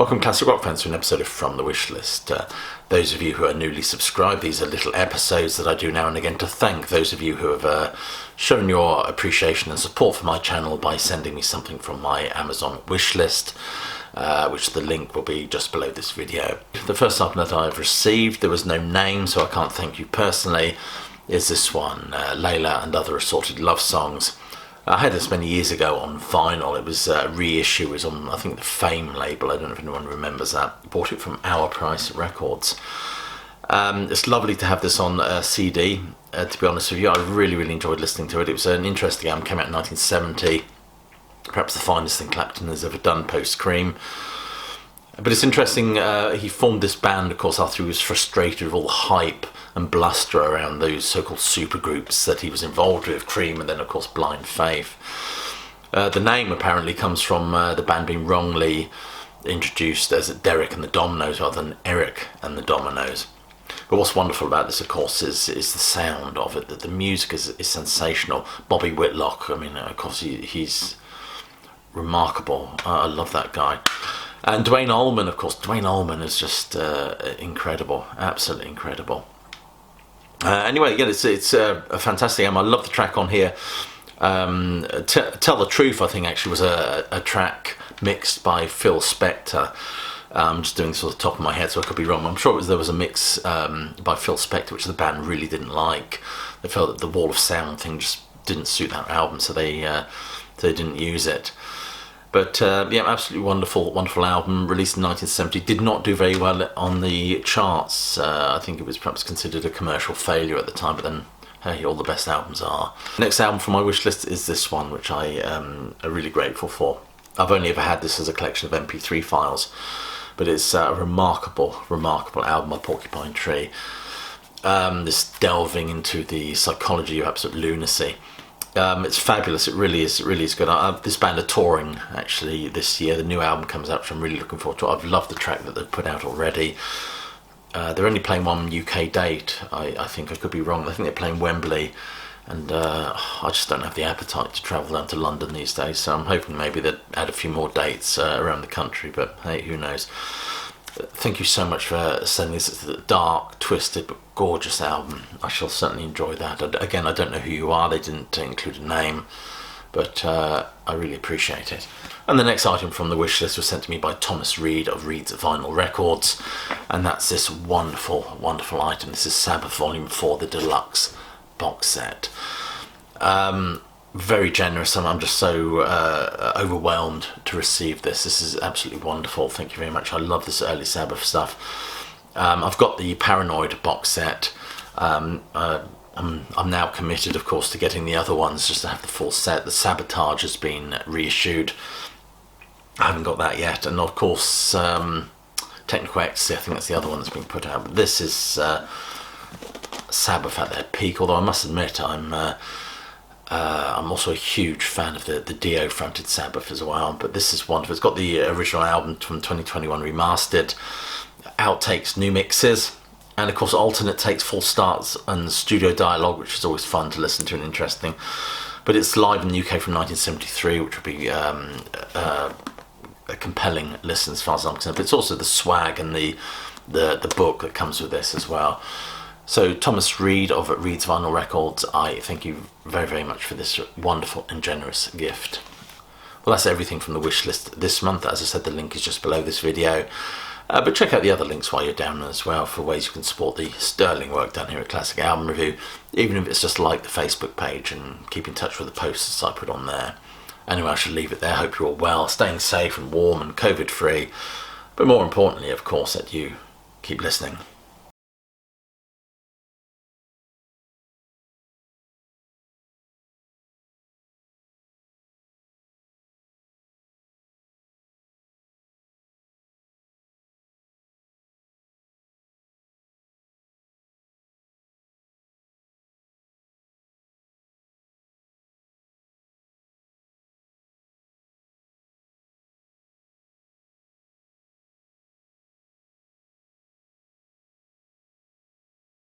Welcome classic rock fans to an episode of From the Wish List. Those of you who are newly subscribed, these are little episodes that I do now and again to thank those of you who have shown your appreciation and support for my channel by sending me something from my Amazon wish list, which the link will be just below this video. The first album that I've received, there was no name, so I can't thank you personally, is this one, Layla and Other Assorted Love Songs. I had this many years ago on vinyl. It was a reissue. It was on, I think, the Fame label. I don't know if anyone remembers that. I bought it from Our Price Records. It's lovely to have this on CD. To be honest with you, I really enjoyed listening to it. It was an interesting album. Came out in 1970. Perhaps the finest thing Clapton has ever done post-Cream. But it's interesting, he formed this band, of course, after he was frustrated with all the hype and bluster around those so-called supergroups that he was involved with, Cream and then, of course, Blind Faith. The name apparently comes from the band being wrongly introduced as Derek and the Dominoes rather than Eric and the Dominoes. But what's wonderful about this, of course, is the sound of it. That the music is sensational. Bobby Whitlock, I mean, of course, he's remarkable. I love that guy. And Duane Allman, of course. Duane Allman is just incredible, absolutely incredible. Anyway, yeah, it's a fantastic album. I love the track on here. Tell the Truth, I think, actually was a track mixed by Phil Spector. I'm just doing sort of top of my head, so I could be wrong. I'm sure there was a mix by Phil Spector, which the band really didn't like. They felt that the wall of sound thing just didn't suit that album, so they didn't use it. But yeah, absolutely wonderful album, released in 1970. Did not do very well on the charts. I think it was perhaps considered a commercial failure at the time, but then, hey, all the best albums are. Next album from my wish list is this one, which I am really grateful for. I've only ever had this as a collection of MP3 files, but it's a remarkable album by Porcupine Tree. This delving into the psychology of absolute lunacy. It's fabulous. It really is good. This band are touring actually this year. The new album comes out, which I'm really looking forward to. I've loved the track that they've put out already. They're only playing one UK date. I think I could be wrong. I think they're playing Wembley, and I just don't have the appetite to travel down to London these days. So I'm hoping maybe they'd add a few more dates around the country. But hey, who knows? Thank you so much for sending this. It's a dark, twisted, but gorgeous album. I shall certainly enjoy that. Again, I don't know who you are. They didn't include a name, but I really appreciate it. And the next item from the wish list was sent to me by Thomas Reed of Reed's Vinyl Records, and that's this wonderful item. This is Sabbath Volume 4, the deluxe box set. Very generous, and I'm just so overwhelmed to receive this. This is absolutely wonderful. Thank you very much. I love this early Sabbath stuff. I've got the Paranoid box set. I'm now committed, of course, to getting the other ones just to have the full set. The Sabotage has been reissued. I haven't got that yet, and of course, Technical Ecstasy. I think that's the other one that's been put out. But this is Sabbath at their peak. Although I must admit, I'm also a huge fan of the Dio fronted Sabbath as well, but this is wonderful. It's got the original album from 2021 remastered, outtakes, new mixes, and of course alternate takes, full starts, and studio dialogue, which is always fun to listen to and interesting. But it's live in the UK from 1973, which would be a compelling listen as far as I'm concerned. But it's also the swag and the book that comes with this as well. So Thomas Reed of Reed's Vinyl Records, I thank you very much for this wonderful and generous gift. Well, that's everything from the wish list this month. As I said, the link is just below this video. But check out the other links while you're down as well for ways you can support the sterling work done here at Classic Album Review, even if it's just like the Facebook page and keep in touch with the posts I put on there. Anyway, I shall leave it there. Hope you're all well, staying safe and warm and COVID-free. But more importantly, of course, that you keep listening.